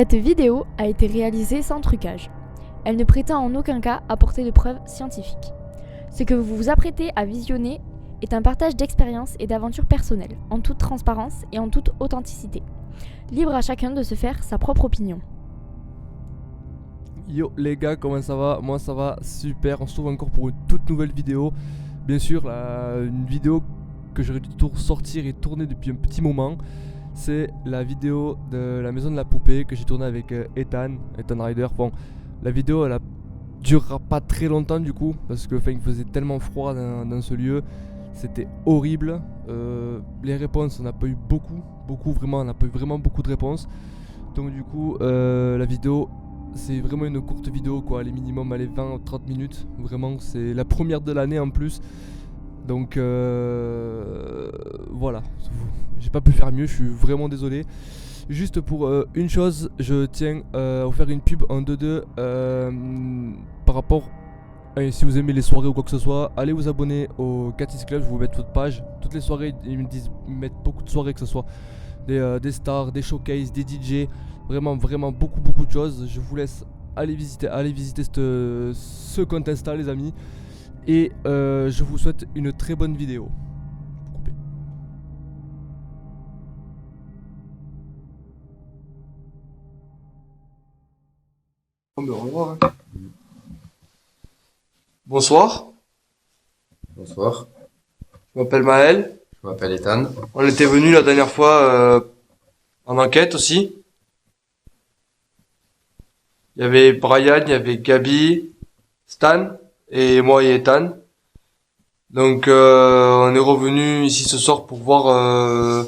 Cette vidéo a été réalisée sans trucage. Elle ne prétend en aucun cas apporter de preuves scientifiques. Ce que vous vous apprêtez à visionner est un partage d'expériences et d'aventures personnelles, en toute transparence et en toute authenticité. Libre à chacun de se faire sa propre opinion. Yo les gars, comment ça va? Moi ça va super, on se retrouve encore pour une toute nouvelle vidéo. Bien sûr, une vidéo que j'aurais dû sortir et tourner depuis un petit moment. C'est la vidéo de la maison de la poupée que j'ai tournée avec Ethan Rider. Bon, la vidéo elle durera pas très longtemps du coup, parce que il faisait tellement froid dans ce lieu. C'était horrible. Les réponses, on n'a pas eu beaucoup vraiment, on n'a pas eu vraiment beaucoup de réponses. Donc du coup, la vidéo, c'est vraiment une courte vidéo quoi, les minimum allez 20 ou 30 minutes. Vraiment, c'est la première de l'année en plus. Donc voilà, j'ai pas pu faire mieux, je suis vraiment désolé. Juste pour une chose, je tiens à vous faire une pub en 2-2 par rapport. Et si vous aimez les soirées ou quoi que ce soit, allez vous abonner au Catis Club, je vais vous mettre votre page. Toutes les soirées, ils me mettent beaucoup de soirées, que ce soit des stars, des showcases, des DJ, vraiment beaucoup de choses. Je vous laisse aller visiter ce compte Insta les amis. Et je vous souhaite une très bonne vidéo. Coupé. Oh, mais au revoir. Bonsoir, Bonsoir, je m'appelle Maël. je m'appelle Ethan. On était venu la dernière fois en enquête aussi. Il y avait Brian, il y avait Gabi, Stan et moi et Ethan. Donc on est revenu ici ce soir pour voir,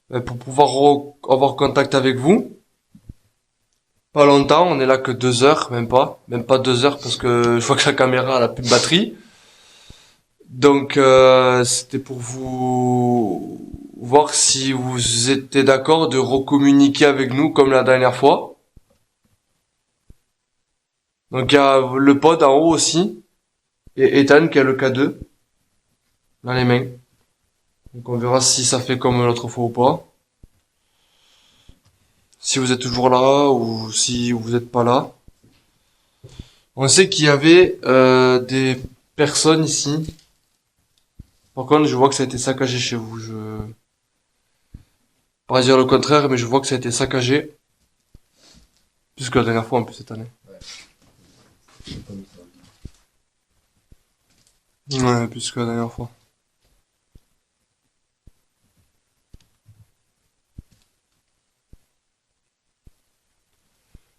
pour pouvoir avoir contact avec vous. Pas longtemps, on est là que 2 heures, même pas 2 heures parce que je vois que la caméra elle a plus de batterie. Donc c'était pour vous voir si vous étiez d'accord de recommuniquer avec nous comme la dernière fois. Donc il y a le pod en haut aussi et Ethan qui a le K2 dans les mains. Donc on verra si ça fait comme l'autre fois ou pas. Si vous êtes toujours là ou si vous n'êtes pas là. On sait qu'il y avait des personnes ici. Par contre, je vois que ça a été saccagé chez vous. Je pas dire le contraire, mais je vois que ça a été saccagé. Plus que la dernière fois en plus cette année. Ouais, plus que la dernière fois.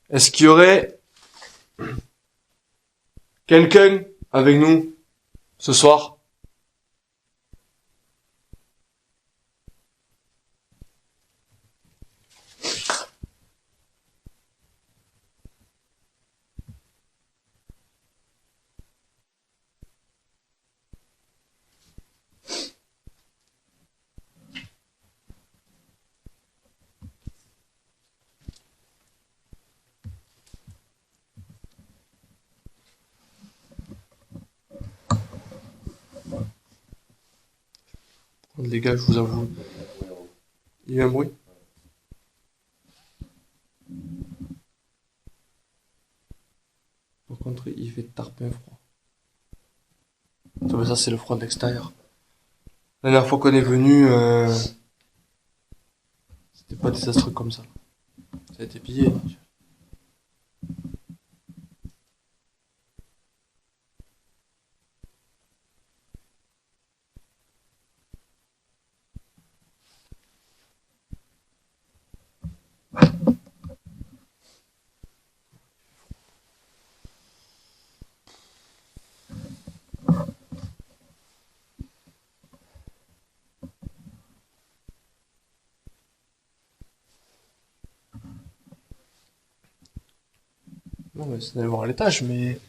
Est-ce qu'il y aurait quelqu'un avec nous ce soir? Les gars, je vous avoue. Il y a eu un bruit? Par contre, il fait tarpin froid. Ça, c'est le froid de l'extérieur. La dernière fois qu'on est venu, c'était pas désastreux comme ça. Ça a été pillé. Non, mais c'est d'aller voir à l'étage, mais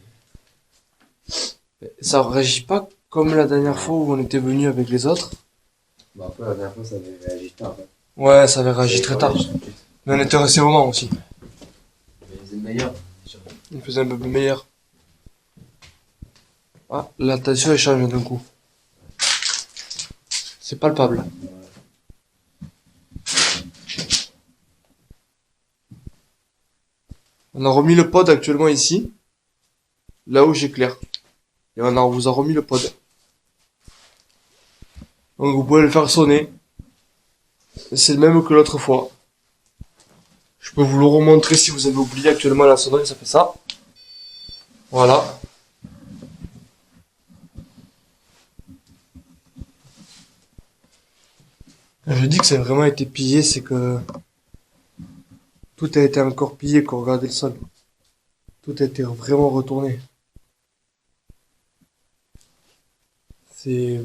ça réagit pas comme la dernière fois où on était venu avec les autres. Bah après, la dernière fois, ça avait réagi tard. Ouais, ça avait réagi très tard. Mais on était resté au moment aussi. Mais c'est meilleur. Il faisait un peu plus meilleur. Ah, la tension elle change d'un coup. C'est palpable. On a remis le pod actuellement ici. Là où j'éclaire. Et on vous a remis le pod. Donc vous pouvez le faire sonner. C'est le même que l'autre fois. Je peux vous le remontrer si vous avez oublié actuellement la sonnerie, ça fait ça. Voilà. Quand je dis que ça a vraiment été pillé, c'est que tout a été encore pillé quand on regardait le sol. Tout a été vraiment retourné.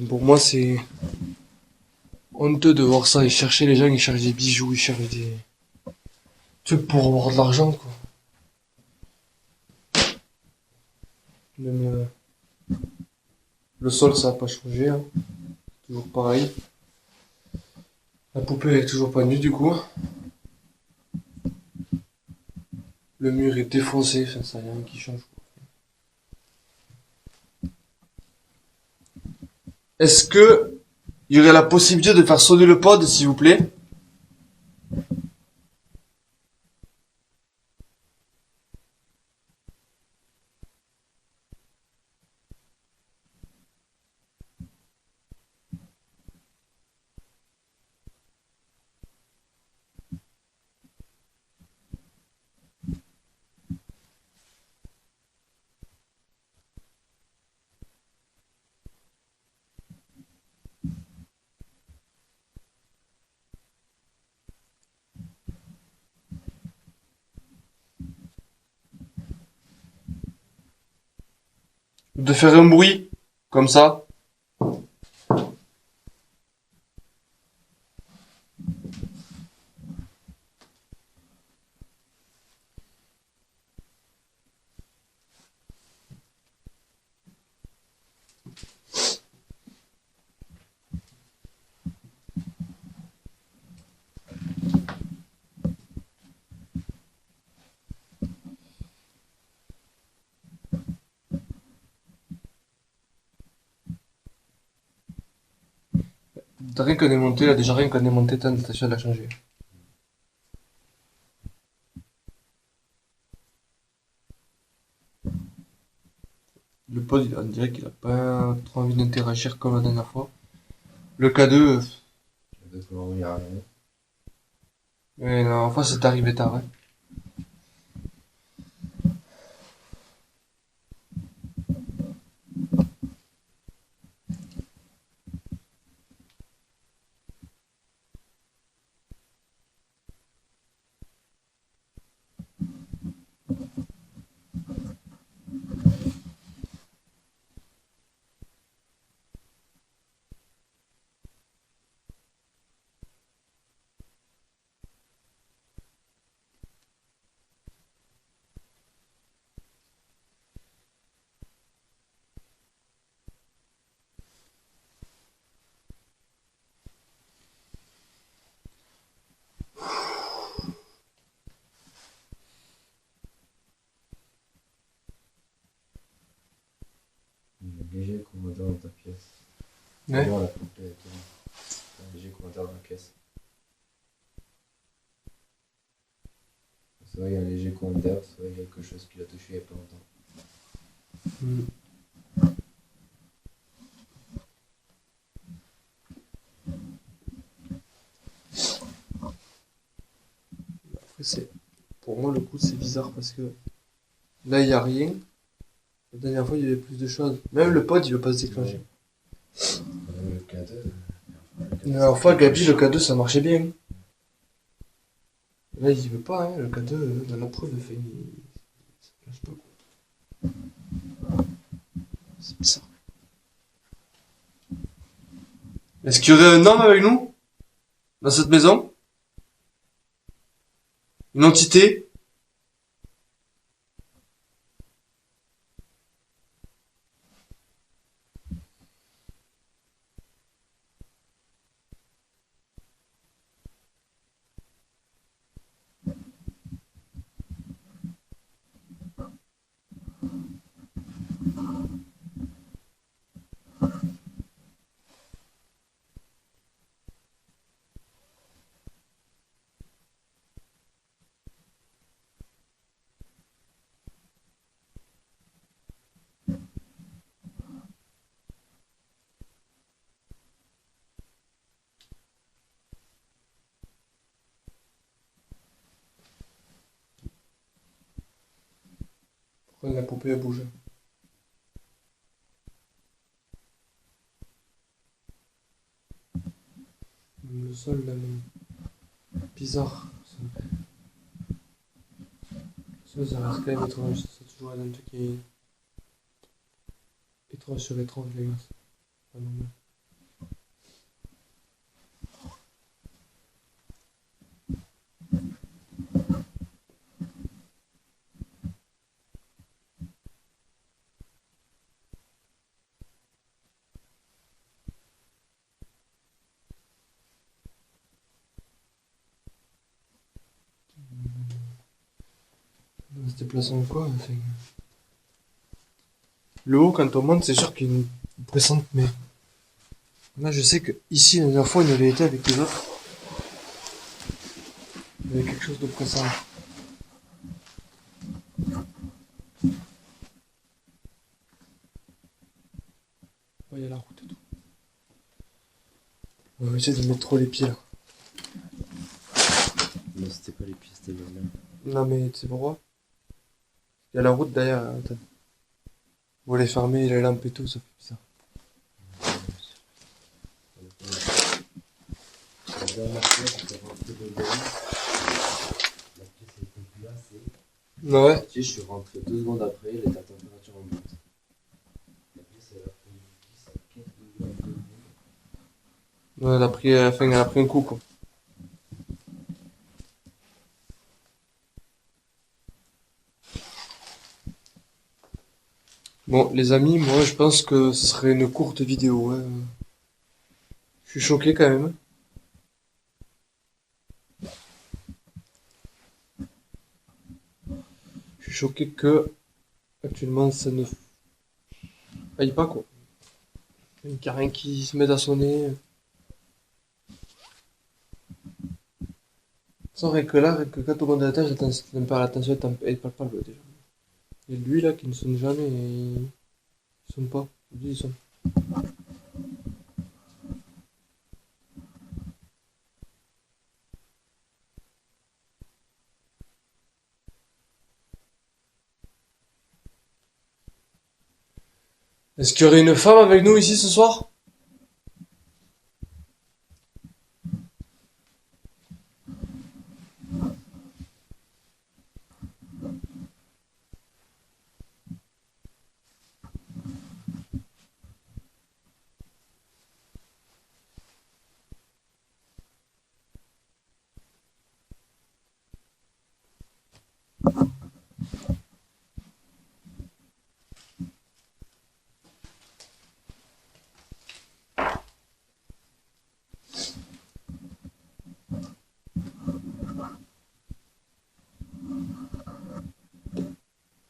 Pour moi, c'est honteux de voir ça. Ils cherchaient les gens, ils cherchent des bijoux, ils cherchent des trucs pour avoir de l'argent, quoi. Même le sol, ça n'a pas changé, hein. Toujours pareil. La poupée, elle est toujours pas nue, du coup. Le mur est défoncé, enfin, ça n'y a rien qui change. Est-ce que il y aurait la possibilité de faire sonner le pod, s'il vous plaît? De faire un bruit, comme ça? Rien qu'on est monté, là, déjà rien qu'on est monté, ta natation, elle a changé. Le pod, on dirait qu'il a pas trop envie d'interagir comme la dernière fois. Le K2, Peut-être qu'on y arrive. la dernière fois, c'est arrivé tard, hein. Il y a un léger commentaire dans ta pièce. Ouais. Voir la poupée et tout. Un léger commentaire dans la pièce. C'est vrai, il y a un léger commentaire, c'est vrai, il y a quelque chose qui l'a touché il y a pas longtemps. Après, pour moi, le coup, c'est bizarre parce que là, il y a rien. La dernière fois, il y avait plus de choses. Même le pod, il veut pas se déclencher. Le K2. La dernière fois, Gabi, le K2, ça marchait bien. Là, il veut pas, hein. Le K2, dans la preuve, il se déclenche pas, quoi. C'est bizarre. Est-ce qu'il y aurait un homme avec nous? Dans cette maison? Une entité? Ouais, la poupée a bougé. Même le sol, là, même. Bizarre. Ça reste quand même étrange. C'est toujours un truc qui est étrange sur étrange, les gars. C'est pas normal. On se déplace en quoi? Enfin, le haut, quand on monte, c'est sûr qu'il y a une pressante, mais là, je sais que ici, la dernière fois, il avait été avec les autres. Il y avait quelque chose de pressant. Ouais, il y a la route et tout. On va essayer de mettre trop les pieds là. Non, c'était pas les pieds, c'était ma main. Non, mais tu sais pourquoi? Il y a la route derrière. Attends. Vous allez fermer les lampes et tout, ça fait bizarre. La dernière fois, j'étais rentré dedans. La pièce était glacée. Ouais. Tu sais, je suis rentré 2 secondes après, elle était à température ambiante. La pièce, elle a pris 10 à 15 degrés en 2 secondes. Ouais, enfin, elle a pris un coup, quoi. Bon, les amis, moi, je pense que ce serait une courte vidéo, hein. Je suis choqué quand même. Je suis choqué que, actuellement, ça ne aille pas, quoi. Il n'y a rien qui se met à sonner. Sans rien que là, rien que quand on monte à l'étage, la tension est palpable, déjà. Et lui, là, qui ne sonne jamais, il sonne pas. Lui, il sonne. Est-ce qu'il y aurait une femme avec nous ici ce soir?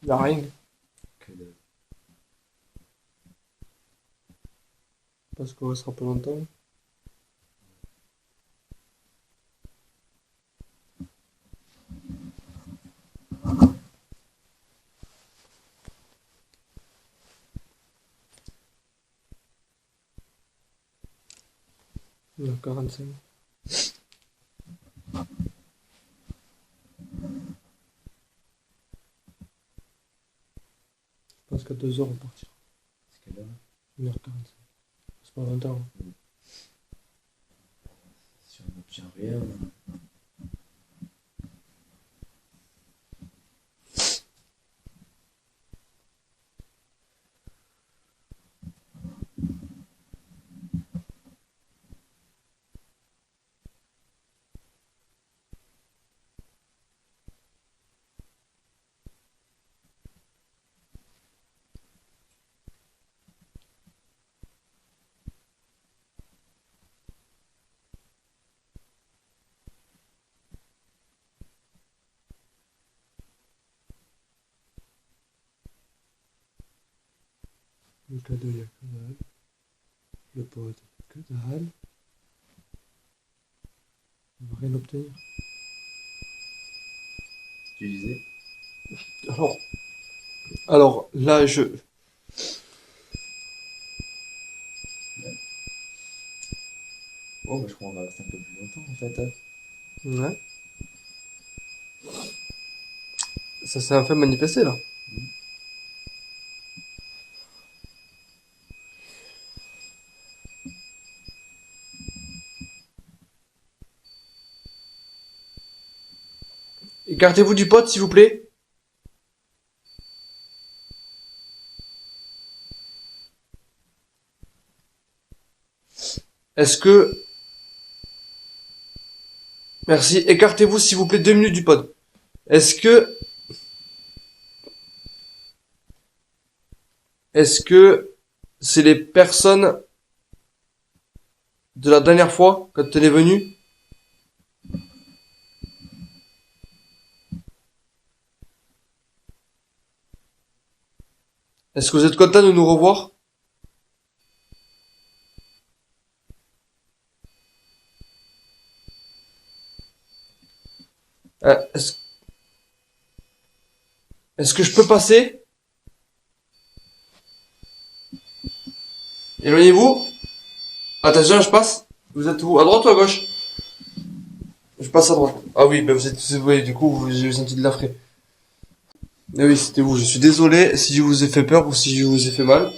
Il n'y a rien. Que dalle. Parce qu'on restera pas longtemps. Il y a 45. Je pense qu'à 2 heures, on partira. C'est quelle heure? 1h45. C'est pas longtemps. Si on n'obtient rien. Le cadeau, il y a que dalle. Le pote, que dalle. On va rien obtenir. Tu disais? Alors là, Oh, bah, je crois qu'on va rester un peu plus longtemps en fait. Ouais. Ça s'est enfin manifesté là. Écartez-vous du pod, s'il vous plaît. Est-ce que... Merci. Écartez-vous, s'il vous plaît, 2 minutes du pod. Est-ce que... Est-ce que c'est les personnes de la dernière fois, quand elle est venue? Est-ce que vous êtes content de nous revoir? Est-ce est-ce que je peux passer? Éloignez-vous. Attention, je passe. Vous êtes où? À droite ou à gauche? Je passe à droite. Ah oui, ben vous êtes... Oui, du coup, j'ai senti de la frais. Ah oui, c'était vous. Je suis désolé si je vous ai fait peur ou si je vous ai fait mal.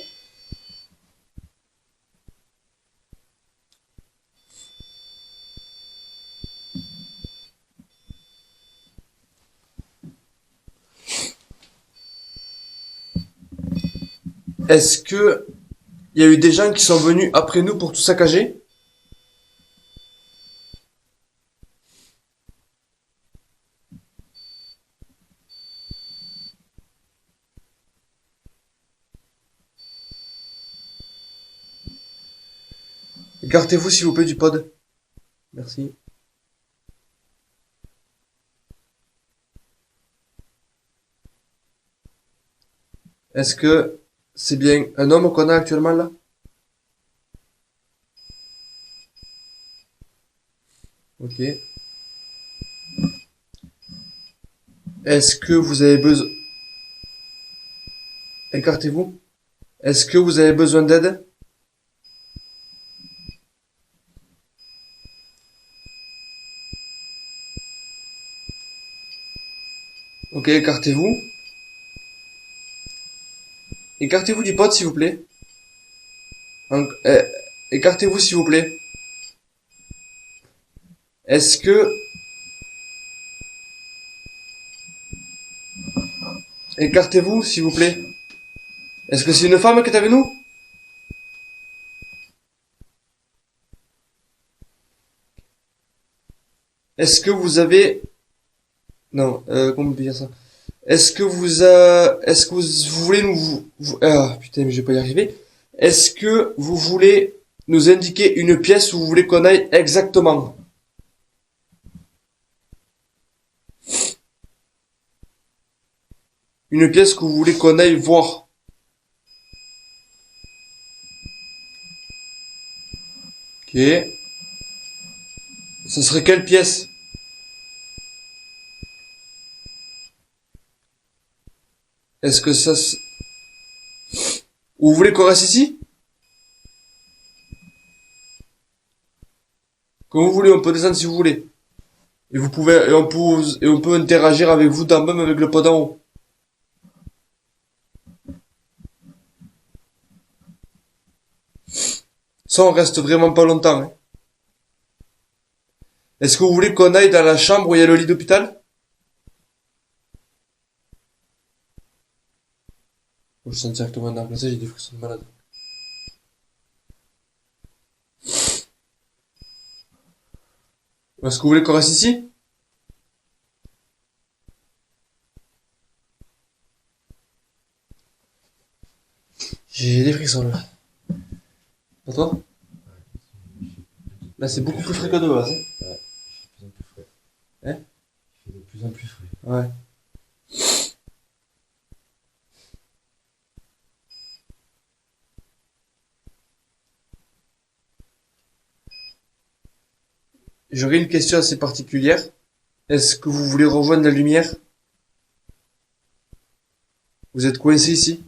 Est-ce que il y a eu des gens qui sont venus après nous pour tout saccager? Écartez-vous s'il vous plaît du pod. Merci. Est-ce que c'est bien un homme qu'on a actuellement là? Ok. Est-ce que vous avez besoin... Écartez-vous. Est-ce que vous avez besoin d'aide? Ok, écartez-vous. Écartez-vous du pod s'il vous plaît. Écartez-vous s'il vous plaît. Est-ce que... Écartez-vous s'il vous plaît. Est-ce que c'est une femme qui est avec nous? Est-ce que vous avez... Non, comment on peut dire ça? Est-ce que vous voulez ah, putain, mais je vais pas y arriver. Est-ce que vous voulez nous indiquer une pièce où vous voulez qu'on aille exactement? Une pièce que vous voulez qu'on aille voir? Ok. Ce serait quelle pièce? Est-ce que ça... Vous voulez qu'on reste ici? Comme vous voulez, on peut descendre si vous voulez. Et vous pouvez, et on peut interagir avec vous d'en bas, même avec le pod en haut. Ça, on reste vraiment pas longtemps, hein. Est-ce que vous voulez qu'on aille dans la chambre où il y a le lit d'hôpital? Je sens directement dans la place, j'ai des frissons de malade. Est-ce que vous voulez qu'on reste ici? J'ai des frissons là. Pas toi? Là c'est beaucoup plus frais que de base. Ouais, je suis de plus en plus frais. Hein? Je suis de plus en plus frais. Ouais. J'aurais une question assez particulière. Est-ce que vous voulez rejoindre la lumière? Vous êtes coincé ici?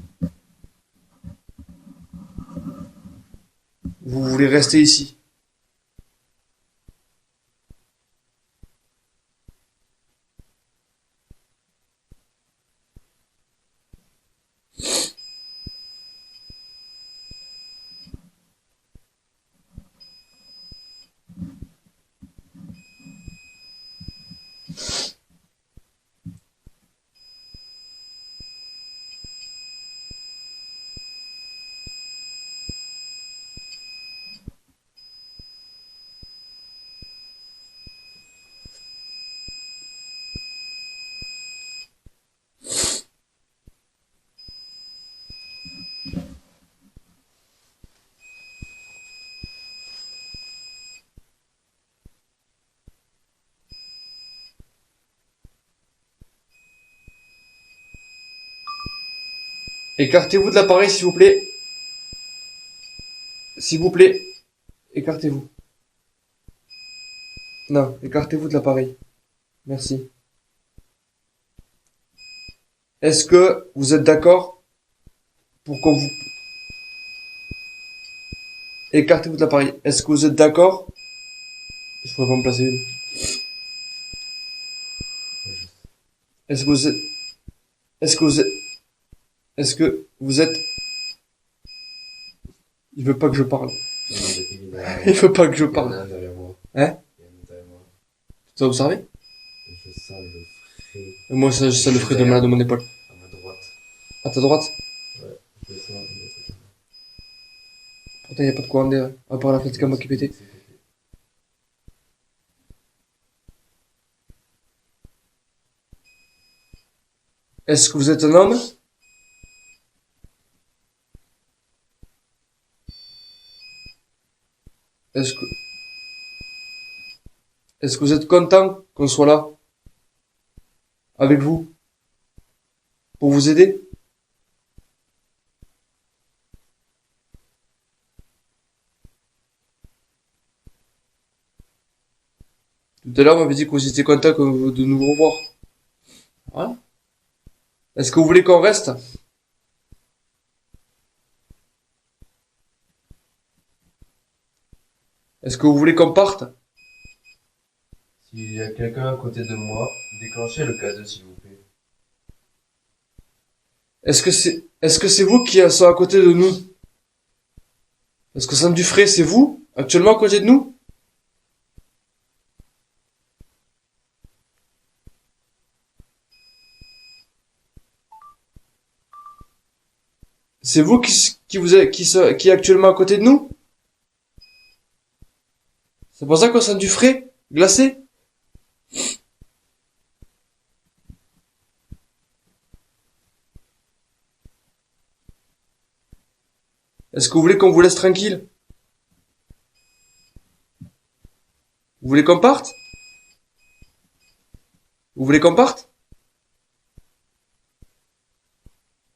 Vous voulez rester ici? Écartez-vous de l'appareil, s'il vous plaît. S'il vous plaît. Écartez-vous. Non, écartez-vous de l'appareil. Merci. Est-ce que vous êtes d'accord pour qu'on vous... Écartez-vous de l'appareil. Est-ce que vous êtes d'accord? Je pourrais pas me placer une. Est-ce que vous êtes... Est-ce que vous êtes... Est-ce que vous êtes... Il veut pas que je parle. Il veut pas que je Il y en a parle. un derrière moi. Hein? Il y en a un derrière moi. Tu as observé? Je sens le frais Moi, ça le ferait de mal de mon épaule. à ma droite. À ta droite? Ouais, je le sens. Il est pas Pourtant, y a pas de quoi en dire. À part la fatigue à moi qui pétait. Est-ce que vous êtes un homme? Est-ce que... Est-ce que vous êtes content qu'on soit là? Avec vous? Pour vous aider? Tout à l'heure, on m'avait dit que vous étiez content de nous revoir. Voilà. Est-ce que vous voulez qu'on reste? Est-ce que vous voulez qu'on parte? S'il y a quelqu'un à côté de moi, déclenchez le cadeau s'il vous plaît. Est-ce que c'est vous qui sont à côté de nous? Est-ce que Sam Dufray, c'est vous, actuellement à côté de nous? C'est vous qui est actuellement à côté de nous? C'est pour ça qu'on sent du frais, glacé? Est-ce que vous voulez qu'on vous laisse tranquille? Vous voulez qu'on parte? Vous voulez qu'on parte?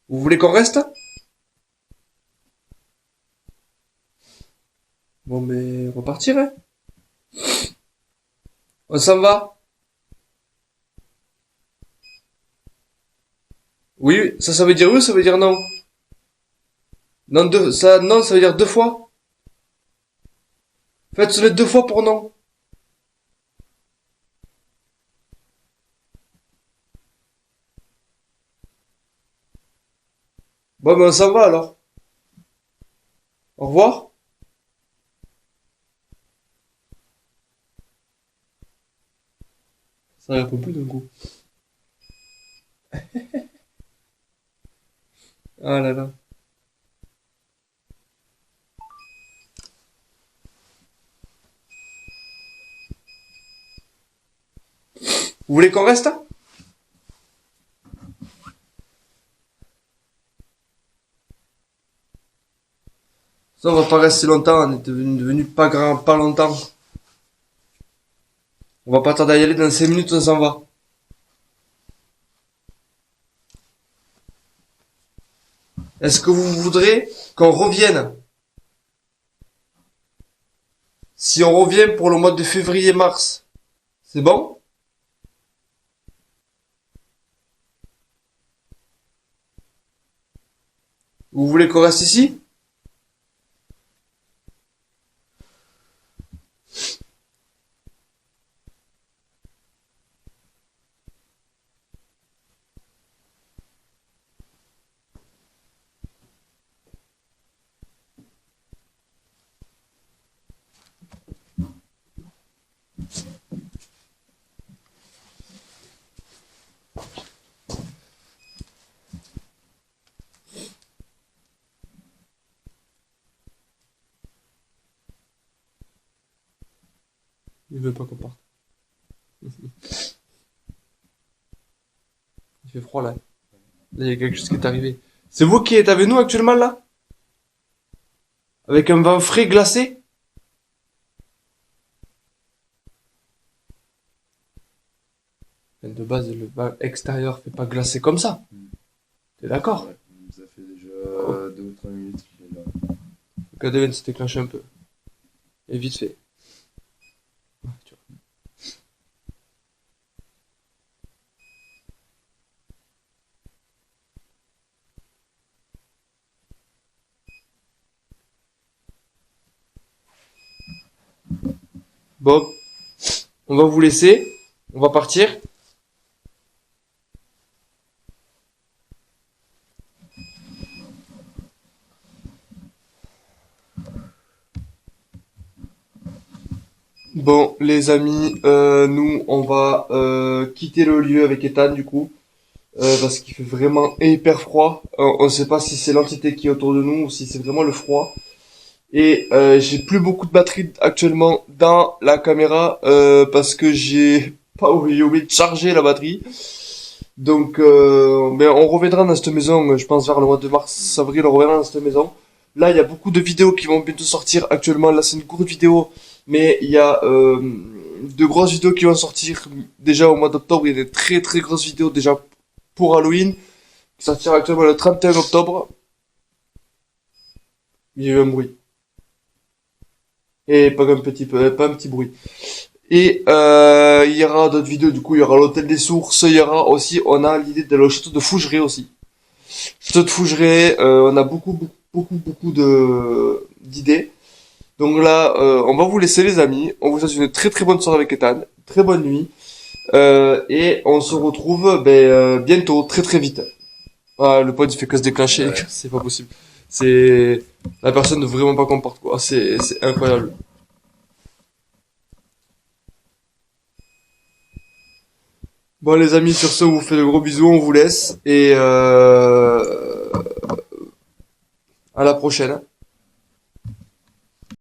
Vous voulez qu'on reste? Bon, mais on va partir, hein? On s'en va? Oui, ça veut dire oui ou ça veut dire non? Non, non, ça veut dire deux fois. Faites sonner deux fois pour non. Bon, mais on s'en va alors. Au revoir. Ça répond plus d'un coup. Ah là là. Vous voulez qu'on reste? Ça, on va pas rester longtemps, on est devenu pas grand, pas longtemps. On va pas tarder à y aller, dans 5 minutes on s'en va. Est-ce que vous voudrez qu'on revienne? Si on revient pour le mois de février-mars, c'est bon? Vous voulez qu'on reste ici? Il veut pas qu'on parte. Il fait froid là. Là, il y a quelque chose qui est arrivé. C'est vous qui êtes avec nous actuellement là? Avec un vent frais glacé? De base, le vent extérieur fait pas glacer comme ça. T'es d'accord? Ouais, on nous a fait Regardez, vient de se déclencher un peu. Et vite fait. Ouais, tu vois. Bon, on va vous laisser. On va partir. Bon, les amis, nous, on va quitter le lieu avec Ethan, du coup, parce qu'il fait vraiment hyper froid. On sait pas si c'est l'entité qui est autour de nous ou si c'est vraiment le froid. Et j'ai plus beaucoup de batterie actuellement dans la caméra parce que j'ai oublié de charger la batterie. Donc, mais on reviendra dans cette maison, je pense vers le mois de mars-avril, on reviendra dans cette maison. Là, il y a beaucoup de vidéos qui vont bientôt sortir actuellement. Là, c'est une courte vidéo, mais il y a de grosses vidéos qui vont sortir déjà au mois d'octobre. Il y a des très très grosses vidéos déjà pour Halloween qui sortiront actuellement le 31 octobre. Il y a eu un bruit. Et pas un petit peu, pas un petit bruit. Et il y aura d'autres vidéos, du coup il y aura l'hôtel des sources, il y aura aussi, on a l'idée de le château de Fougeray aussi. Château de Fougeray, on a beaucoup de d'idées. Donc là, on va vous laisser les amis, on vous souhaite une très très bonne soirée avec Ethan, très bonne nuit, et on se retrouve bientôt, très très vite. Ah, le pod il fait que se déclencher, Ouais. c'est pas possible. C'est la personne ne veut vraiment pas qu'on parte quoi, c'est incroyable. Bon les amis, sur ce, on vous fait de gros bisous, on vous laisse et à la prochaine.